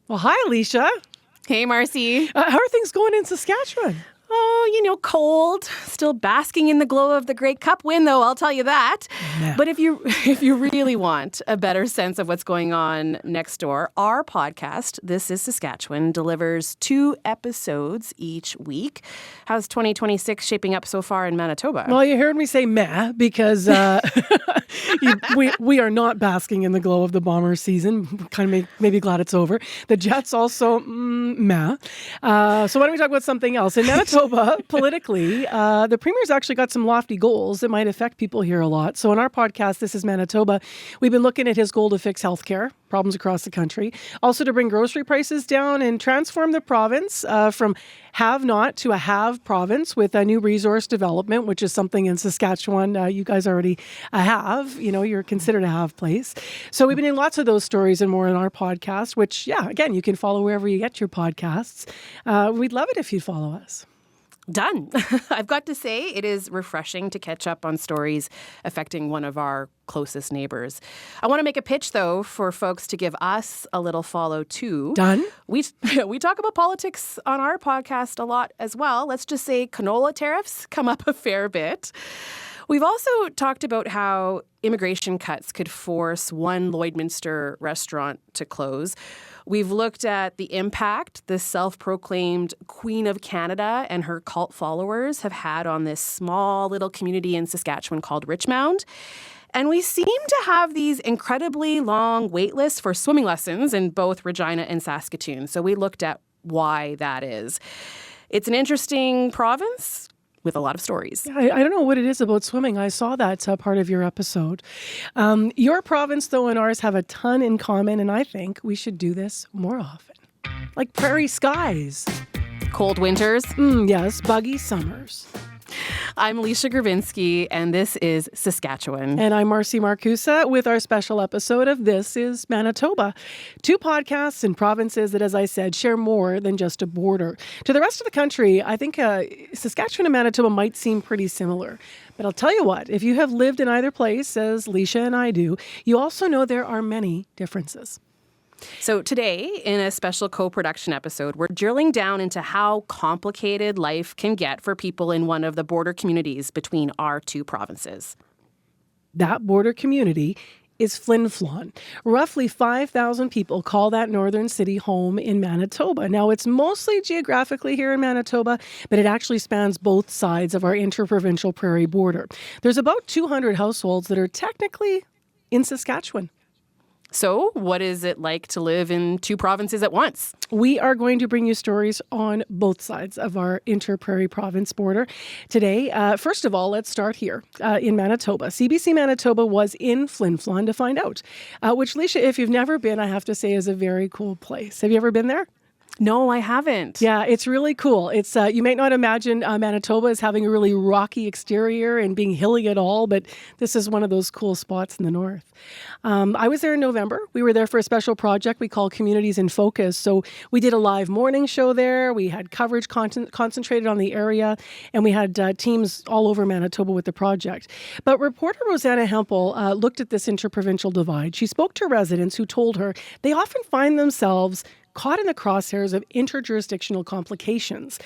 Well, hi, Alicia. Hey, Marcy. How are things going in Saskatchewan? Oh, cold. Still basking in the glow of the Grey Cup win, though, I'll tell you that. Yeah. But if you really want a better sense of what's going on next door, our podcast, This is Saskatchewan, delivers 2 episodes each week. How's 2026 shaping up so far in Manitoba? Well, you heard me say meh because we are not basking in the glow of the Bomber season. Kind of maybe glad it's over. The Jets also meh. So why don't we talk about something else? In Manitoba, politically, the Premier's actually got some lofty goals that might affect people here a lot. So in our podcast, This is Manitoba, we've been looking at his goal to fix healthcare problems across the country, also to bring grocery prices down and transform the province from have-not to a have province with a new resource development, which is something in Saskatchewan you guys already have. You're considered a have place. So we've been in lots of those stories and more in our podcast, which, again, you can follow wherever you get your podcasts. We'd love it if you'd follow us. Done. I've got to say, it is refreshing to catch up on stories affecting one of our closest neighbors. I want to make a pitch, though, for folks to give us a little follow, too. Done. We talk about politics on our podcast a lot as well. Let's just say canola tariffs come up a fair bit. We've also talked about how immigration cuts could force one Lloydminster restaurant to close. We've looked at the impact the self-proclaimed Queen of Canada and her cult followers have had on this small little community in Saskatchewan called Richmond. And we seem to have these incredibly long wait lists for swimming lessons in both Regina and Saskatoon. So we looked at why that is. It's an interesting province with a lot of stories. I don't know what it is about swimming. I saw that part of your episode. Your province, though, and ours have a ton in common, and I think we should do this more often. Like prairie skies. Cold winters. Yes, buggy summers. I'm Alicia Gravinsky, and this is Saskatchewan. And I'm Marcy Marcusa with our special episode of This is Manitoba. 2 podcasts in provinces that, as I said, share more than just a border. To the rest of the country, I think Saskatchewan and Manitoba might seem pretty similar. But I'll tell you what, if you have lived in either place, as Alicia and I do, you also know there are many differences. So today, in a special co-production episode, we're drilling down into how complicated life can get for people in one of the border communities between our 2 provinces. That border community is Flin Flon. Roughly 5,000 people call that northern city home in Manitoba. Now, it's mostly geographically here in Manitoba, but it actually spans both sides of our inter-provincial Prairie border. There's about 200 households that are technically in Saskatchewan. So what is it like to live in 2 provinces at once? We are going to bring you stories on both sides of our inter-prairie province border today. First of all, let's start here in Manitoba. CBC Manitoba was in Flin Flon to find out, which, Alicia, if you've never been, I have to say is a very cool place. Have you ever been there? No, I haven't. Yeah, it's really cool. It's you may not imagine Manitoba as having a really rocky exterior and being hilly at all, but this is one of those cool spots in the north. I was there in November. We were there for a special project we call Communities in Focus. So we did a live morning show there. We had coverage concentrated on the area, and we had teams all over Manitoba with the project. But reporter Rosanna Hempel looked at this interprovincial divide. She spoke to residents who told her they often find themselves caught in the crosshairs of interjurisdictional complications.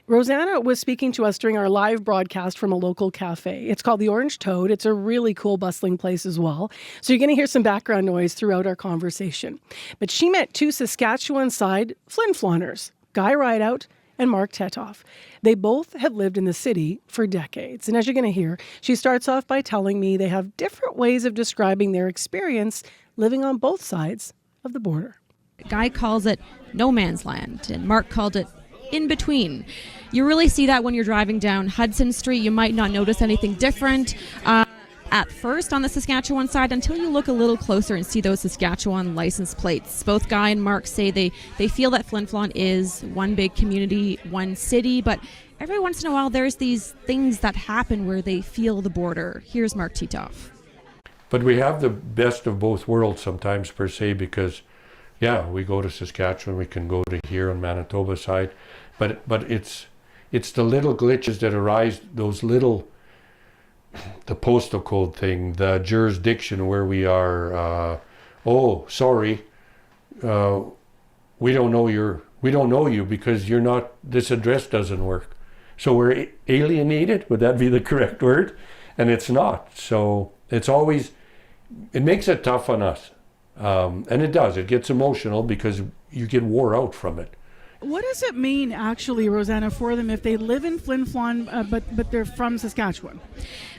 Rosanna was speaking to us during our live broadcast from a local cafe. It's called the Orange Toad. It's a really cool, bustling place as well. So you're going to hear some background noise throughout our conversation. But she met 2 Saskatchewan side Flin Floners, Guy Rideout and Mark Tetoff. They both have lived in the city for decades. And as you're going to hear, she starts off by telling me they have different ways of describing their experience living on both sides of the border. Guy calls it no man's land, and Mark called it in between. You really see that when you're driving down Hudson Street. You might not notice anything different at first on the Saskatchewan side until you look a little closer and see those Saskatchewan license plates. Both Guy and Mark say they feel that Flin Flon is one big community, one city, but every once in a while there's these things that happen where they feel the border. Here's Mark Tetoff. But we have the best of both worlds sometimes, per se, because we go to Saskatchewan, we can go to here on Manitoba side, but it's the little glitches that arise, those little, the postal code thing, the jurisdiction where we are, we don't know you because you're not, this address doesn't work. So we're alienated, would that be the correct word? And it's not. So it's always, it makes it tough on us. And it does, it gets emotional because you get wore out from it. What does it mean, actually, Rosanna, for them if they live in Flin Flon, but they're from Saskatchewan?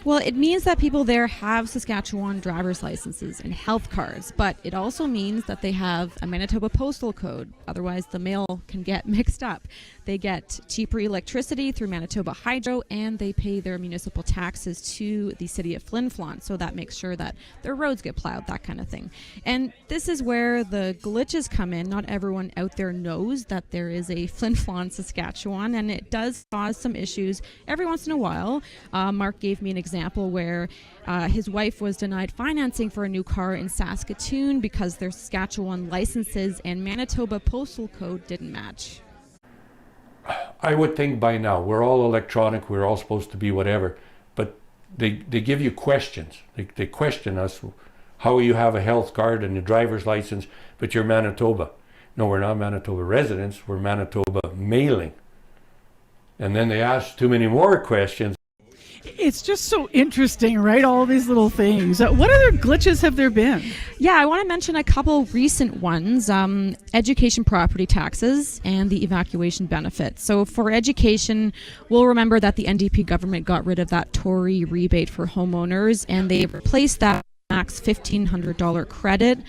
Well, it means that people there have Saskatchewan driver's licenses and health cards, but it also means that they have a Manitoba postal code. Otherwise, the mail can get mixed up. They get cheaper electricity through Manitoba Hydro, and they pay their municipal taxes to the city of Flin Flon, so that makes sure that their roads get plowed, that kind of thing. And this is where the glitches come in. Not everyone out there knows that there is a Flin Flon, Saskatchewan, and it does cause some issues every once in a while. Mark gave me an example where his wife was denied financing for a new car in Saskatoon because their Saskatchewan licenses and Manitoba postal code didn't match. I would think by now, we're all electronic, we're all supposed to be whatever, but they give you questions. They question us, how you have a health card and a driver's license, but you're Manitoba. No, we're not Manitoba residents, we're Manitoba mailing. And then they ask too many more questions. It's just so interesting, right? All these little things. What other glitches have there been? Yeah, I want to mention a couple recent ones. Education property taxes and the evacuation benefit. So for education, we'll remember that the NDP government got rid of that Tory rebate for homeowners, and they replaced that max $1,500 credit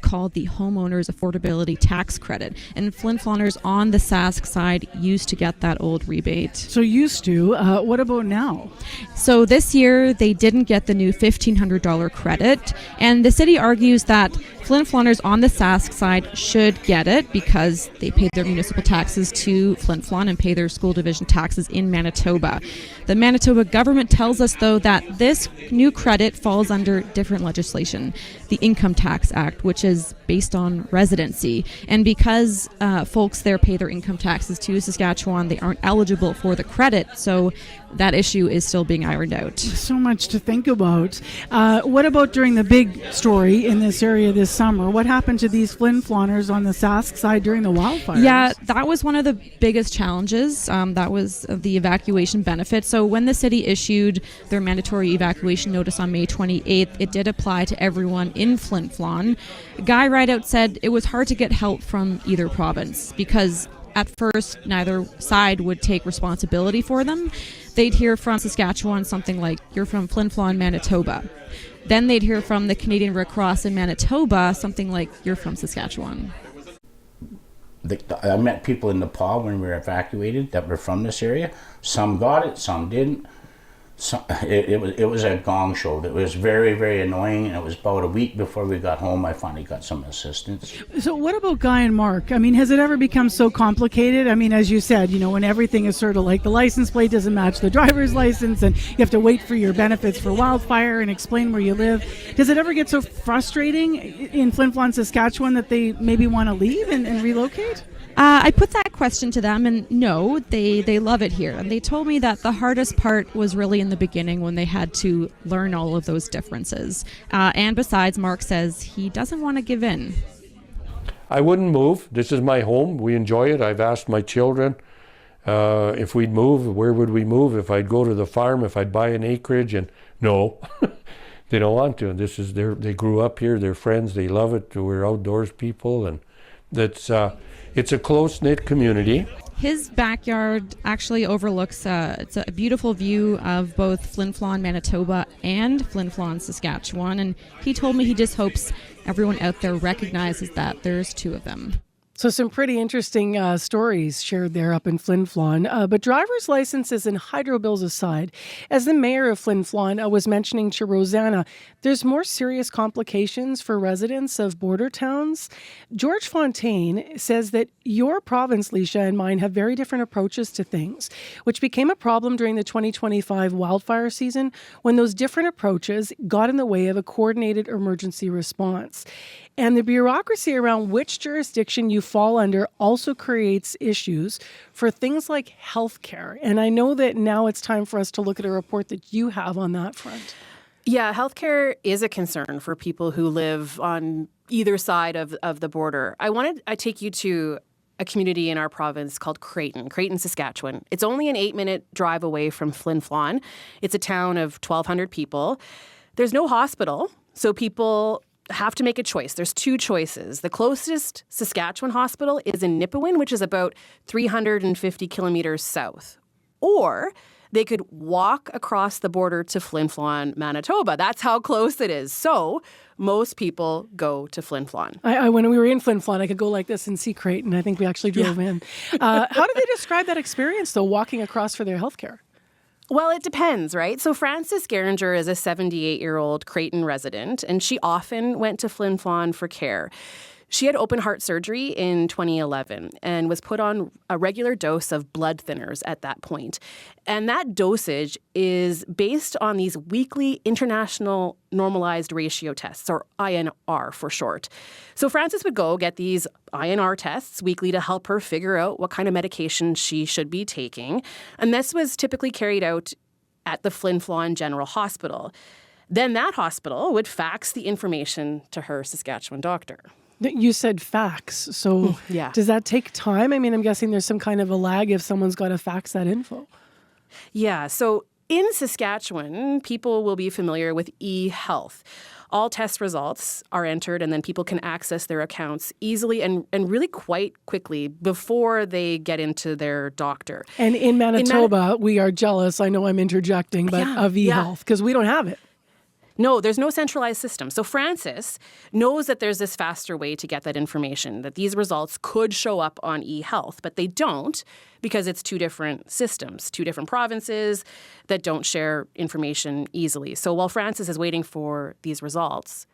called the Homeowners Affordability Tax Credit. And Flin Floners on the Sask side used to get that old rebate. So used to. What about now? So this year they didn't get the new $1,500 credit, and the city argues that Flin Floners on the Sask side should get it because they paid their municipal taxes to Flin Flon and pay their school division taxes in Manitoba. The Manitoba government tells us, though, that this new credit falls under different legislation, the Income Tax Act, which is based on residency. And because folks there pay their income taxes to Saskatchewan, they aren't eligible for the credit. So that issue is still being ironed out. So much to think about. What about during the big story in this area this summer? What happened to these Flin Floners on the Sask side during the wildfires? Yeah, that was one of the biggest challenges. That was the evacuation benefit. So when the city issued their mandatory evacuation notice on May 28th, it did apply to everyone in Flin Flon. Guy Rideout said it was hard to get help from either province because at first neither side would take responsibility for them. They'd hear from Saskatchewan something like, "You're from Flin Flon, Manitoba." Then they'd hear from the Canadian Red Cross in Manitoba something like, "You're from Saskatchewan." I met people in Nepal when we were evacuated that were from this area. Some got it, some didn't. It was a gong show. It was very, very annoying, and it was about a week before we got home I finally got some assistance. So what about Guy and Mark? I mean, has it ever become so complicated? I mean, as you said, you know, when everything is sort of like the license plate doesn't match the driver's license and you have to wait for your benefits for wildfire and explain where you live. Does it ever get so frustrating in Flin Flon, Saskatchewan that they maybe want to leave and relocate? I put that question to them, and no, they love it here. And they told me that the hardest part was really in the beginning when they had to learn all of those differences. And besides, Mark says he doesn't want to give in. I wouldn't move. This is my home. We enjoy it. I've asked my children if we'd move, where would we move? If I'd go to the farm, if I'd buy an acreage, and no, they don't want to. This is they grew up here. They're friends. They love it. We're outdoors people, and that's. It's a close-knit community. His backyard actually overlooks, it's a beautiful view of both Flin Flon, Manitoba and Flin Flon, Saskatchewan. And he told me he just hopes everyone out there recognizes that there's two of them. So some pretty interesting stories shared there up in Flin Flon. But driver's licenses and hydro bills aside, as the mayor of Flin Flon was mentioning to Rosanna, there's more serious complications for residents of border towns. George Fontaine says that your province, Leisha, and mine have very different approaches to things, which became a problem during the 2025 wildfire season when those different approaches got in the way of a coordinated emergency response. And the bureaucracy around which jurisdiction you fall under also creates issues for things like healthcare. And I know that now it's time for us to look at a report that you have on that front. Yeah, healthcare is a concern for people who live on either side of the border. I take you to a community in our province called Creighton, Saskatchewan. It's only an 8-minute drive away from Flin Flon. It's a town of 1,200 people. There's no hospital, so people have to make a choice. There's two choices. The closest Saskatchewan hospital is in Nipawin, which is about 350 kilometers south. Or they could walk across the border to Flin Flon, Manitoba. That's how close it is. So most people go to Flin Flon. When we were in Flin Flon, I could go like this and see Creighton. I think we actually drove in. How do they describe that experience, though, walking across for their healthcare? Well, it depends, right? So Frances Geringer is a 78-year-old Creighton resident, and she often went to Flin Flon for care. She had open heart surgery in 2011 and was put on a regular dose of blood thinners at that point. And that dosage is based on these weekly international normalized ratio tests, or INR for short. So Frances would go get these INR tests weekly to help her figure out what kind of medication she should be taking. And this was typically carried out at the Flin Flon General Hospital. Then that hospital would fax the information to her Saskatchewan doctor. You said fax, so does that take time? I mean, I'm guessing there's some kind of a lag if someone's got to fax that info. Yeah, so in Saskatchewan, people will be familiar with e-health. All test results are entered, and then people can access their accounts easily and really quite quickly before they get into their doctor. And in Manitoba, we are jealous, I know I'm interjecting, but of e-health, because we don't have it. No, there's no centralized system. So Frances knows that there's this faster way to get that information, that these results could show up on e-health, but they don't because it's two different systems, two different provinces that don't share information easily. So while Frances is waiting for these results,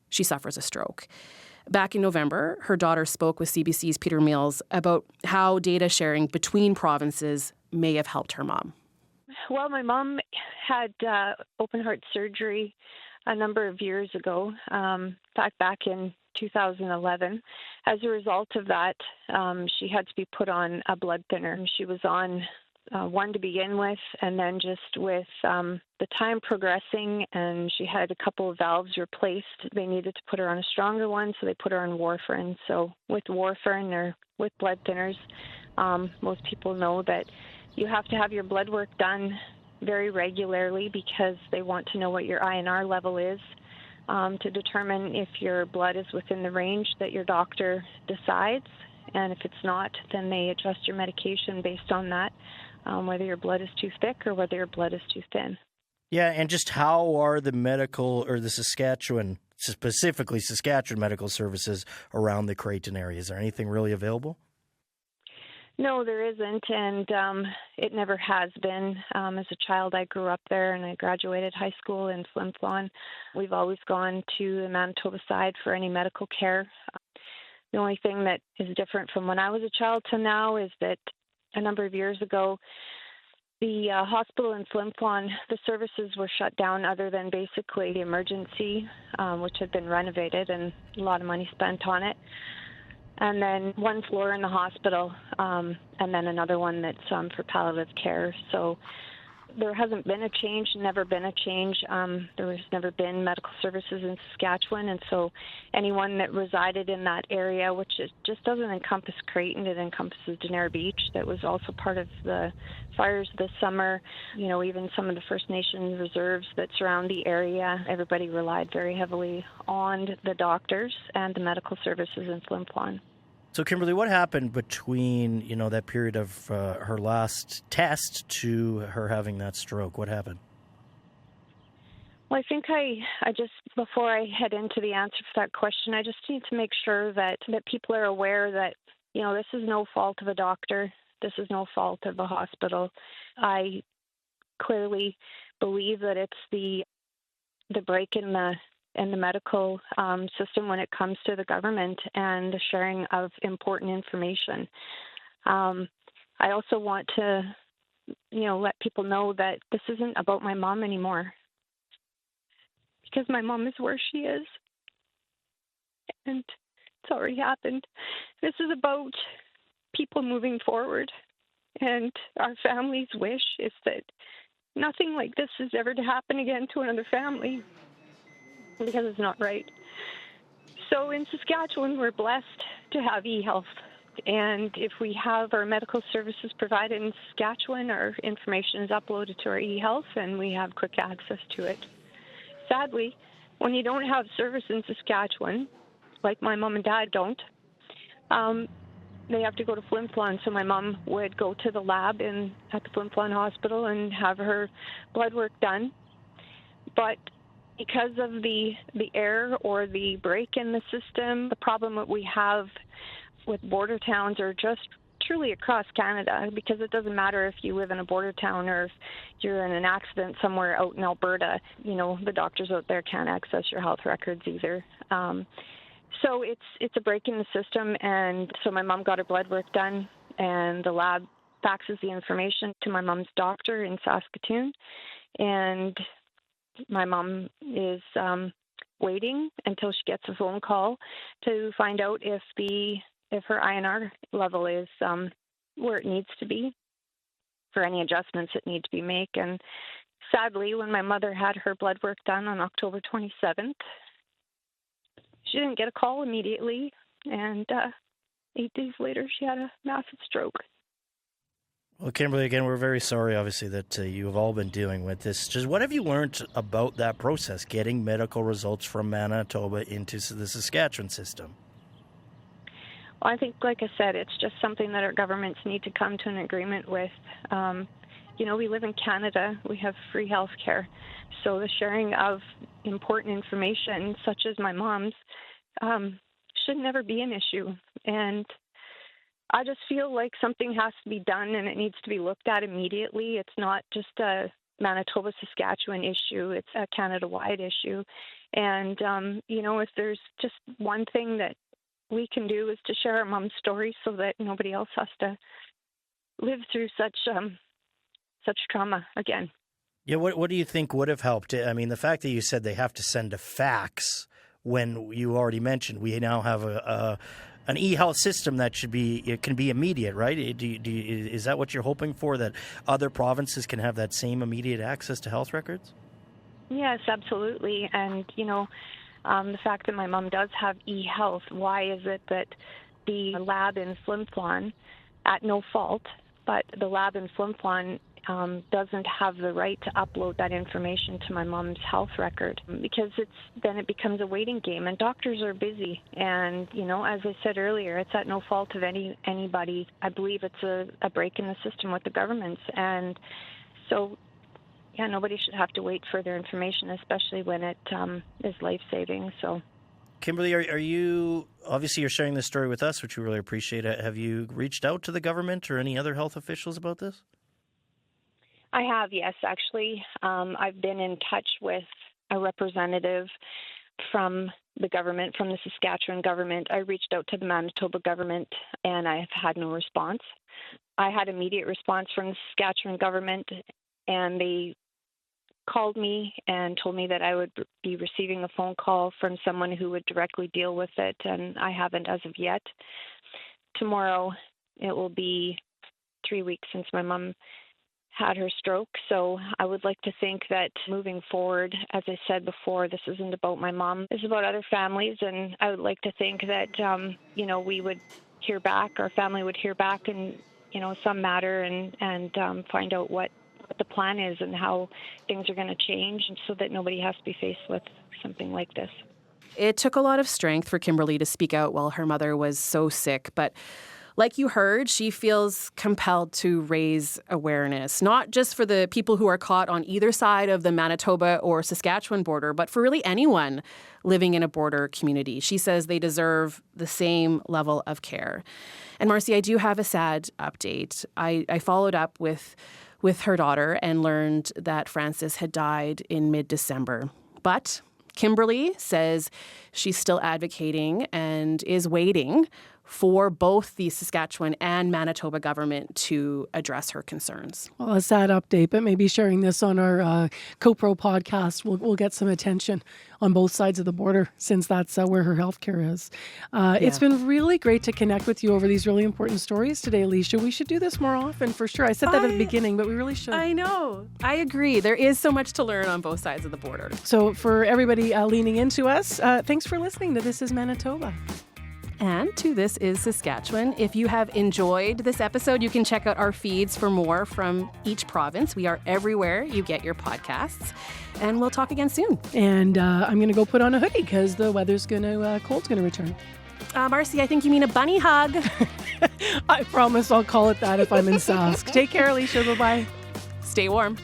she suffers a stroke. Back in November, her daughter spoke with CBC's Peter Mills about how data sharing between provinces may have helped her mom. Well, my mom had open heart surgery a number of years ago, back in 2011. As a result of that, she had to be put on a blood thinner. She was on one to begin with, and then just with the time progressing and she had a couple of valves replaced, they needed to put her on a stronger one, so they put her on warfarin. So with warfarin or with blood thinners, most people know that you have to have your blood work done very regularly because they want to know what your INR level is to determine if your blood is within the range that your doctor decides. And if it's not, then they adjust your medication based on that, whether your blood is too thick or whether your blood is too thin. Yeah, and just how are the medical or the Saskatchewan, specifically Saskatchewan medical services around the Creighton area? Is there anything really available? No, there isn't, and it never has been. As a child, I grew up there, and I graduated high school in Flin Flon. We've always gone to the Manitoba side for any medical care. The only thing that is different from when I was a child to now is that a number of years ago, the hospital in Flin Flon, the services were shut down other than basically the emergency, which had been renovated and a lot of money spent on it. And then one floor in the hospital, and then another one that's for palliative care. So there hasn't been a change, never been a change. There has never been medical services in Saskatchewan, and so anyone that resided in that area, which it just doesn't encompass Creighton, it encompasses Denare Beach, that was also part of the fires this summer. You know, even some of the First Nations reserves that surround the area, everybody relied very heavily on the doctors and the medical services in Flin Flon. So, Kimberly, what happened between, that period of her last test to her having that stroke? What happened? Well, I think I just, before I head into the answer for that question, I just need to make sure that people are aware that, this is no fault of a doctor. This is no fault of a hospital. I clearly believe that it's the break in the medical system when it comes to the government and the sharing of important information. I also want to, let people know that this isn't about my mom anymore, because my mom is where she is, and it's already happened. This is about people moving forward, and our family's wish is that nothing like this is ever to happen again to another family, because it's not right. So in Saskatchewan, we're blessed to have e-health. And if we have our medical services provided in Saskatchewan, our information is uploaded to our e-health and we have quick access to it. Sadly, when you don't have service in Saskatchewan, like my mom and dad don't, they have to go to Flin Flon. So my mom would go to the lab at the Flin Flon hospital and have her blood work done. But because of the error or the break in the system, the problem that we have with border towns or just truly across Canada, because it doesn't matter if you live in a border town or if you're in an accident somewhere out in Alberta, the doctors out there can't access your health records either. So it's a break in the system, and so my mom got her blood work done, and the lab faxes the information to my mom's doctor in Saskatoon, and my mom is waiting until she gets a phone call to find out if her INR level is where it needs to be for any adjustments that need to be made. And sadly, when my mother had her blood work done on October 27th, she didn't get a call immediately, and 8 days later, she had a massive stroke. Well, Kimberly, again, we're very sorry, obviously, that you have all been dealing with this. Just what have you learned about that process, getting medical results from Manitoba into the Saskatchewan system? Well, I think, like I said, it's just something that our governments need to come to an agreement with. We live in Canada. We have free health care. So the sharing of important information, such as my mom's, should never be an issue. And I just feel like something has to be done and it needs to be looked at immediately. It's not just a Manitoba-Saskatchewan issue. It's a Canada-wide issue. And, if there's just one thing that we can do is to share our mom's story so that nobody else has to live through such trauma again. Yeah, what do you think would have helped? I mean, the fact that you said they have to send a fax when you already mentioned we now have an e-health system that can be immediate, right? Is that what you're hoping for, that other provinces can have that same immediate access to health records? Yes, absolutely. And, the fact that my mom does have e-health, why is it that the lab in Flin Flon, at no fault, but the lab in Flin Flon doesn't have the right to upload that information to my mom's health record, because then it becomes a waiting game, and doctors are busy. And, as I said earlier, it's at no fault of anybody. I believe it's a break in the system with the governments. And so, yeah, nobody should have to wait for their information, especially when it is life-saving. So, Kimberly, are you, obviously you're sharing this story with us, which we really appreciate. Have you reached out to the government or any other health officials about this? I have, yes, actually. I've been in touch with a representative from the government, from the Saskatchewan government. I reached out to the Manitoba government, and I have had no response. I had immediate response from the Saskatchewan government, and they called me and told me that I would be receiving a phone call from someone who would directly deal with it, and I haven't as of yet. Tomorrow, it will be 3 weeks since my mom had her stroke. So I would like to think that moving forward, as I said before, this isn't about my mom. This is about other families. And I would like to think that, we would hear back, our family would hear back in, some matter and find out what the plan is and how things are going to change, and so that nobody has to be faced with something like this. It took a lot of strength for Kimberly to speak out while her mother was so sick, but like you heard, she feels compelled to raise awareness, not just for the people who are caught on either side of the Manitoba or Saskatchewan border, but for really anyone living in a border community. She says they deserve the same level of care. And Marcy, I do have a sad update. I followed up with her daughter and learned that Frances had died in mid-December. But Kimberly says she's still advocating and is waiting for both the Saskatchewan and Manitoba government to address her concerns. Well, a sad update, but maybe sharing this on our CoPro podcast will get some attention on both sides of the border, since that's where her healthcare is. It's been really great to connect with you over these really important stories today, Alicia. We should do this more often, for sure. I said that at the beginning, but we really should. I know. I agree. There is so much to learn on both sides of the border. So for everybody leaning into us, thanks for listening to This is Manitoba. And to This is Saskatchewan. If you have enjoyed this episode, you can check out our feeds for more from each province. We are everywhere you get your podcasts. And we'll talk again soon. And I'm going to go put on a hoodie because the weather's cold's going to return. Marcy, I think you mean a bunny hug. I promise I'll call it that if I'm in Sask. Take care, Alicia. Bye-bye. Stay warm.